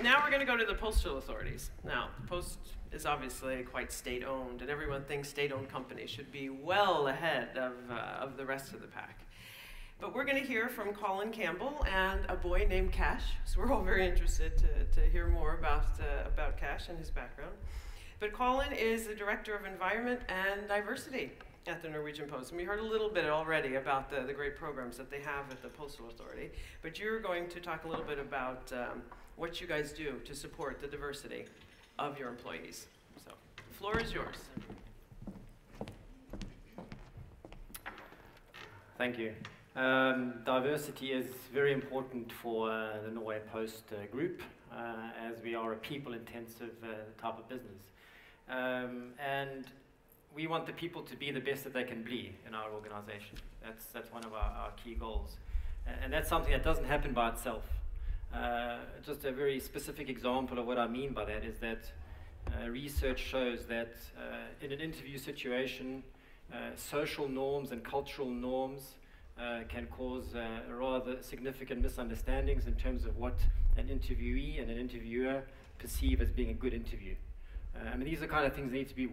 Now we're going to go to the postal authorities. Now, the Post is obviously quite state-owned, and everyone thinks state-owned companies should be well ahead of the rest of the pack. But we're going to hear from Colin Campbell and a boy named Cash. So we're all very interested to hear more about Cash and his background. But Colin is the Director of Environment and Diversity at the Norwegian Post. And we heard a little bit already about the great programs that they have at the Postal Authority. But you're going to talk a little bit about what you guys do to support the diversity of your employees. So the floor is yours. Thank you. Diversity is very important for the Norway Post group, as we are a people-intensive type of business. And we want the people to be the best that they can be in our organization. That's one of our key goals. And that's something that doesn't happen by itself. Just a very specific example of what I mean by that is that research shows that in an interview situation, social norms and cultural norms can cause rather significant misunderstandings in terms of what an interviewee and an interviewer perceive as being a good interview. I mean, these are the kind of things that need to be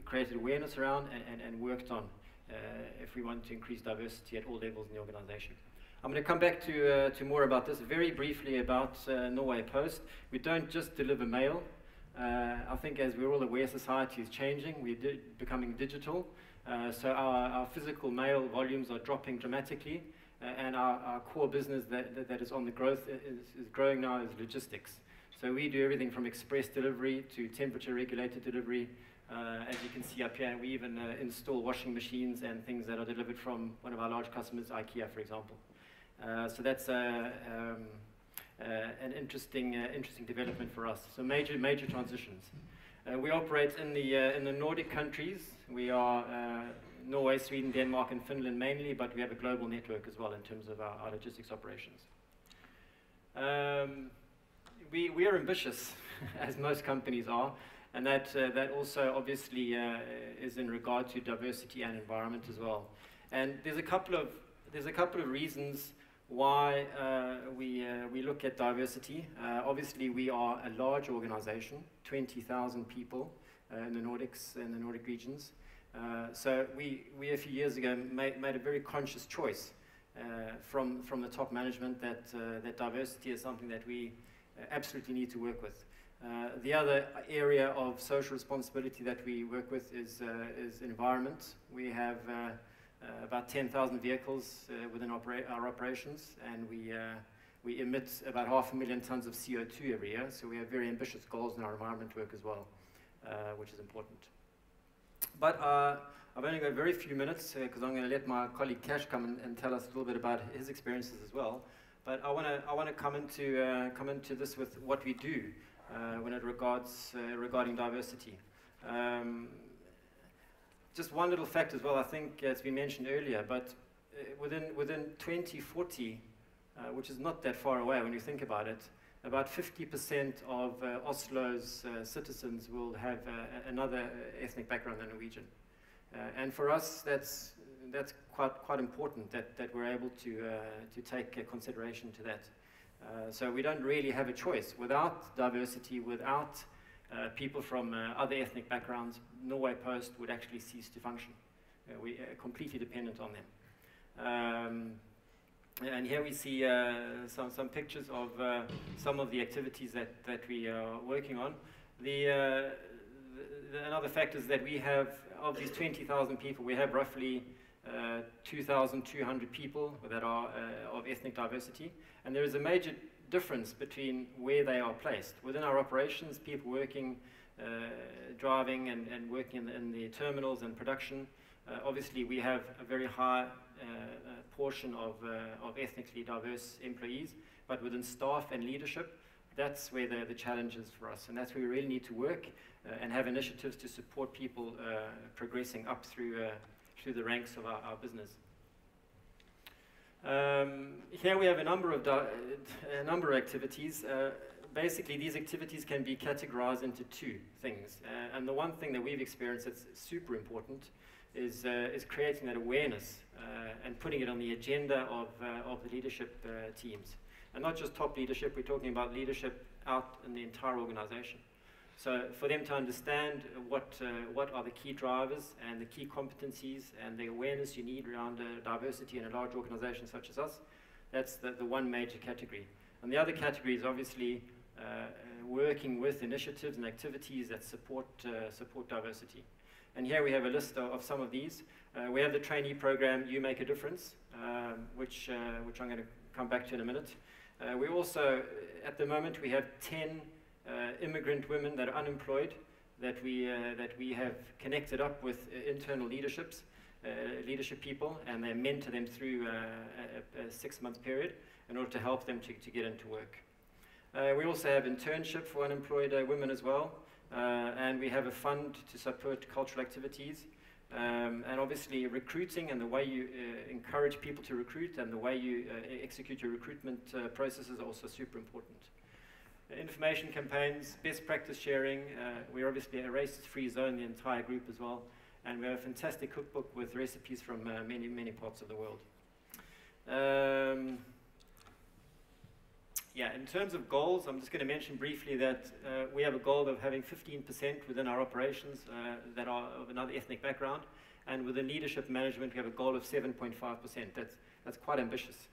created awareness around and worked on if we want to increase diversity at all levels in the organization. I'm going to come back to more about this very briefly about Norway Post. We don't just deliver mail. I think as we're all aware, society is changing. We're becoming digital. So our physical mail volumes are dropping dramatically, and our core business that is on the growth is growing now is logistics. So we do everything from express delivery to temperature regulated delivery. As you can see up here, we even install washing machines and things that are delivered from one of our large customers, IKEA, for example. So that's an interesting development for us. So major transitions. We operate in the Nordic countries. We are Norway, Sweden, Denmark, and Finland mainly, but we have a global network as well in terms of our logistics operations. We are ambitious, as most companies are, and that also obviously is in regard to diversity and environment as well. And there's a couple of reasons why we look at diversity. Obviously, we are a large organization, 20,000 people in the Nordics and the Nordic regions. So we a few years ago made a very conscious choice from the top management that diversity is something that we absolutely need to work with. The other area of social responsibility that we work with is environment. We have about 10,000 vehicles within our operations, and we emit about 500,000 tons of CO2 every year, so we have very ambitious goals in our environment work as well, which is important. But I've only got very few minutes because I'm going to let my colleague Cash come and tell us a little bit about his experiences as well. But I want to come into this with what we do when it regarding diversity. Just one little fact as well, I think it's been mentioned earlier, but within 2040, which is not that far away when you think about it, about 50% of Oslo's citizens will have another ethnic background than Norwegian. And for us, that's quite important that we're able to take consideration to that. So we don't really have a choice. Without diversity, without people from other ethnic backgrounds, Norway Post would actually cease to function. We are completely dependent on them. And here we see some pictures of some of the activities that we are working on. Another fact is that we have, of these 20,000 people, we have roughly 2,200 people that are of ethnic diversity. And there is a major difference between where they are placed. Within our operations, people working, driving and working in the terminals and production, obviously we have a very high portion of ethnically diverse employees, but within staff and leadership, that's where the challenge is for us, and that's where we really need to work and have initiatives to support people progressing up through the ranks of our business. Here we have a number of activities. Basically, these activities can be categorized into two things, and the one thing that we've experienced that's super important is creating that awareness and putting it on the agenda of the leadership teams. And not just top leadership, we're talking about leadership out in the entire organization. So for them to understand what are the key drivers and the key competencies and the awareness you need around diversity in a large organization such as us, that's the one major category. And the other category is obviously working with initiatives and activities that support diversity. And here we have a list of some of these. We have the trainee program, You Make a Difference, which I'm going to come back to in a minute. We also, at the moment, we have 10 immigrant women that are unemployed that we have connected up with internal leadership people, and they mentor them through a 6-month period in order to help them to get into work. We also have internship for unemployed women as well, and we have a fund to support cultural activities, and obviously recruiting and the way you encourage people to recruit and the way you execute your recruitment processes are also super important. Information campaigns, best practice sharing. We're obviously a racist-free zone, the entire group as well. And we have a fantastic cookbook with recipes from many, many parts of the world. Yeah, in terms of goals, I'm just going to mention briefly that we have a goal of having 15% within our operations that are of another ethnic background. And within leadership management, we have a goal of 7.5%. That's quite ambitious.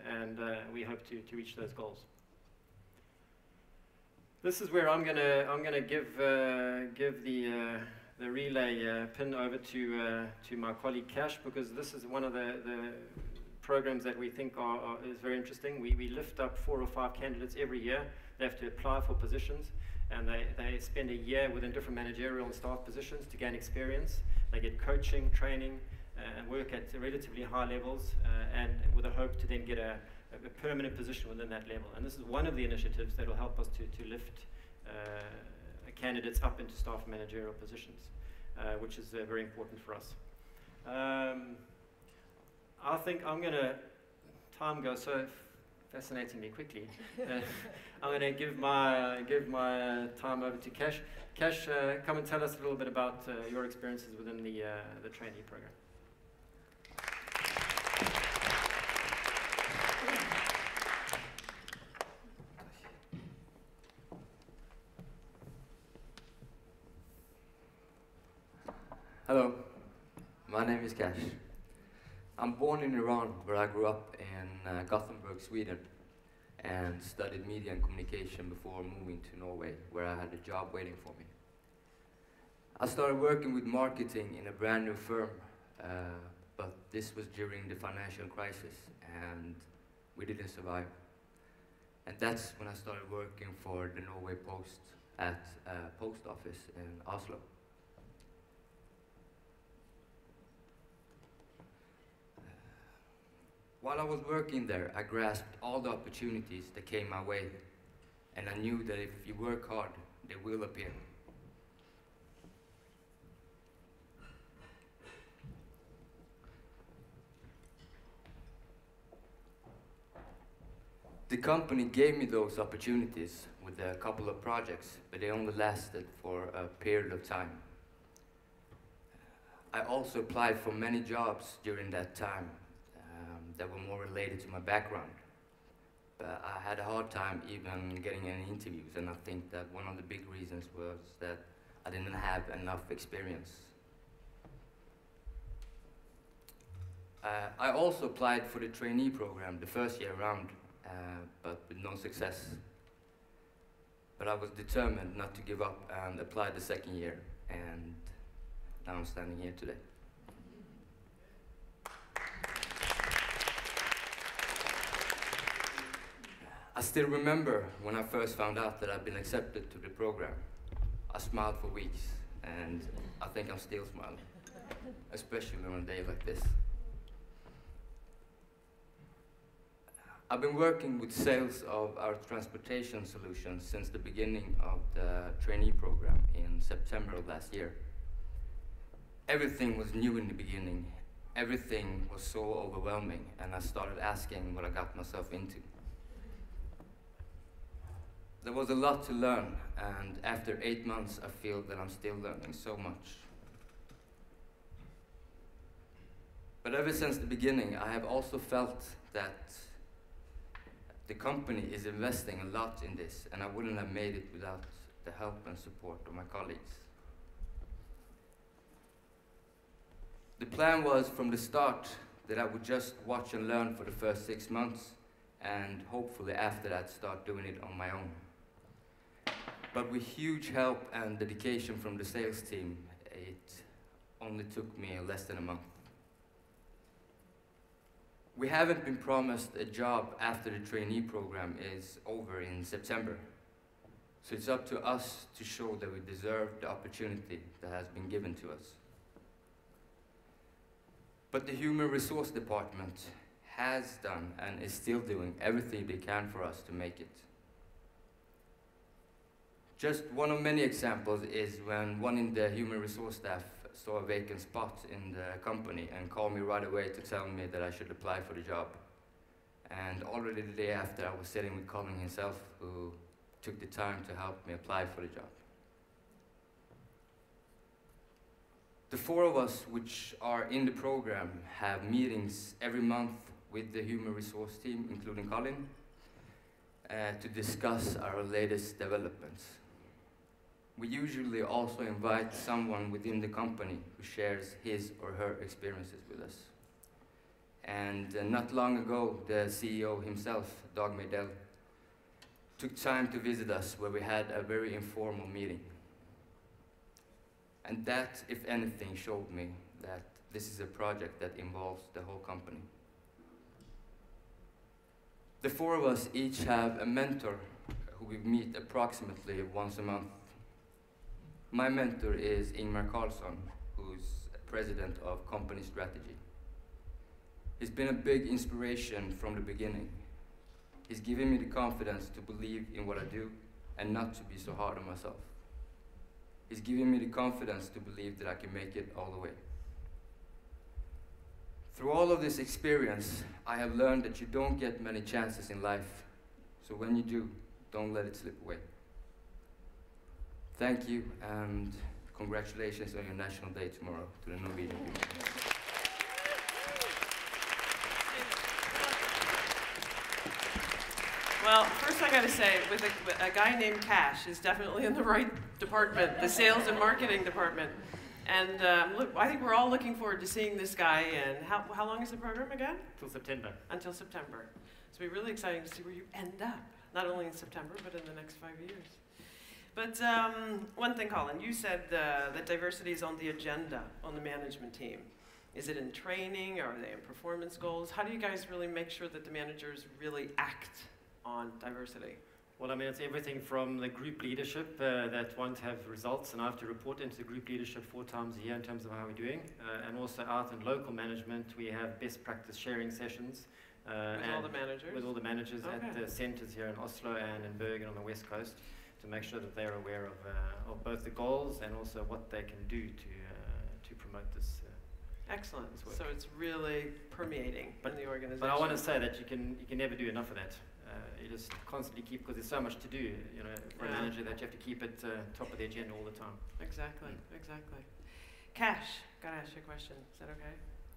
And we hope to reach those goals. This is where I'm gonna give the relay pin over to my colleague Cash, because this is one of the programs that we think is very interesting. We lift up 4 or 5 candidates every year. They have to apply for positions, and they spend a year within different managerial and staff positions to gain experience. They get coaching, training, and work at relatively high levels, and with a hope to then get a permanent position within that level. And this is one of the initiatives that will help us to lift candidates up into staff managerial positions, which is very important for us. I think I'm going to, time goes so fascinatingly quickly. I'm going to give my time over to Cash. Cash, come and tell us a little bit about your experiences within the trainee program. Hello, my name is Cash. I'm born in Iran, where I grew up in Gothenburg, Sweden, and studied media and communication before moving to Norway, where I had a job waiting for me. I started working with marketing in a brand new firm, but this was during the financial crisis, and we didn't survive. And that's when I started working for the Norway Post at a post office in Oslo. While I was working there, I grasped all the opportunities that came my way, and I knew that if you work hard, they will appear. The company gave me those opportunities with a couple of projects, but they only lasted for a period of time. I also applied for many jobs during that time that were more related to my background. But I had a hard time even getting any interviews, and I think that one of the big reasons was that I didn't have enough experience. I also applied for the trainee program the first year around, but with no success. But I was determined not to give up and applied the second year, and now I'm standing here today. I still remember when I first found out that I'd been accepted to the program. I smiled for weeks, and I think I'm still smiling, especially on a day like this. I've been working with sales of our transportation solutions since the beginning of the trainee program in September of last year. Everything was new in the beginning. Everything was so overwhelming, and I started asking what I got myself into. There was a lot to learn, and after 8 months, I feel that I'm still learning so much. But ever since the beginning, I have also felt that The company is investing a lot in this, and I wouldn't have made it without the help and support of my colleagues. The plan was from the start that I would just watch and learn for the first 6 months, and hopefully after that start doing it on my own. But with huge help and dedication from the sales team, it only took me less than a month. We haven't been promised a job after the trainee program is over in September. So it's up to us to show that we deserve the opportunity that has been given to us. But the Human Resource Department has done and is still doing everything they can for us to make it. Just one of many examples is when one in the Human Resource staff saw a vacant spot in the company and called me right away to tell me that I should apply for the job. And already the day after, I was sitting with Colin himself, who took the time to help me apply for the job. The 4 of us which are in the program have meetings every month with the Human Resource team, including Colin, to discuss our latest developments. We usually also invite someone within the company who shares his or her experiences with us. And not long ago, the CEO himself, Dag Meidel, took time to visit us where we had a very informal meeting. And that, if anything, showed me that this is a project that involves the whole company. The 4 of us each have a mentor who we meet approximately once a month. My mentor is Ingmar Karlsson, who's president of company strategy. He's been a big inspiration from the beginning. He's given me the confidence to believe in what I do and not to be so hard on myself. He's given me the confidence to believe that I can make it all the way. Through all of this experience, I have learned that you don't get many chances in life. So when you do, don't let it slip away. Thank you, and congratulations on your National Day tomorrow to the Norwegian people. Well, first I got to say, with a guy named Cash is definitely in the right department, the sales and marketing department. And look, I think we're all looking forward to seeing this guy. And how long is the program again? Till September. Until September. So it'll be really exciting to see where you end up, not only in September, but in the next 5 years. But one thing, Colin, you said that diversity is on the agenda on the management team. Is it in training, or are they in performance goals? How do you guys really make sure that the managers really act on diversity? Well, I mean, it's everything from the group leadership that want to have results, and I have to report into the group leadership 4 times a year in terms of how we're doing. And also out in local management, we have best practice sharing sessions. With all the managers? With all the managers Okay. at the centres here in Oslo and in Bergen on the west coast, to make sure that they're aware of both the goals and also what they can do to promote this. Excellent. This work. So it's really permeating in the organization. But I want to say that you can never do enough of that. You just constantly keep, because there's so much to do, you know, for a manager, that you have to keep it top of the agenda all the time. Exactly, exactly. Cash, gotta ask you a question. Is that okay?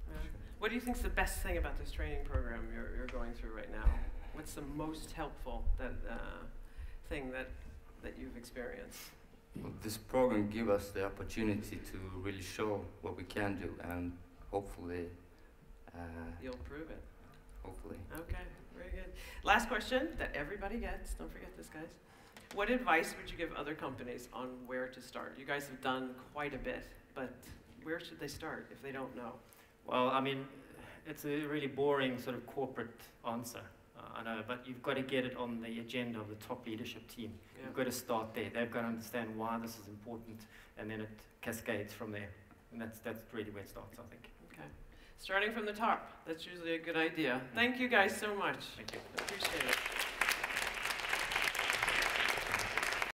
Yeah. What do you think is the best thing about this training program you're going through right now? What's the most helpful thing that you've experienced? Well, this program gives us the opportunity to really show what we can do, and hopefully... You'll prove it. Hopefully. Okay, very good. Last question that everybody gets. Don't forget this, guys. What advice would you give other companies on where to start? You guys have done quite a bit, but where should they start if they don't know? Well, I mean, it's a really boring sort of corporate answer, I know, but you've got to get it on the agenda of the top leadership team. Yeah. You've got to start there. They've got to understand why this is important, and then it cascades from there. And that's really where it starts, I think. Okay. Starting from the top, that's usually a good idea. Thank you guys so much. Thank you. Appreciate it.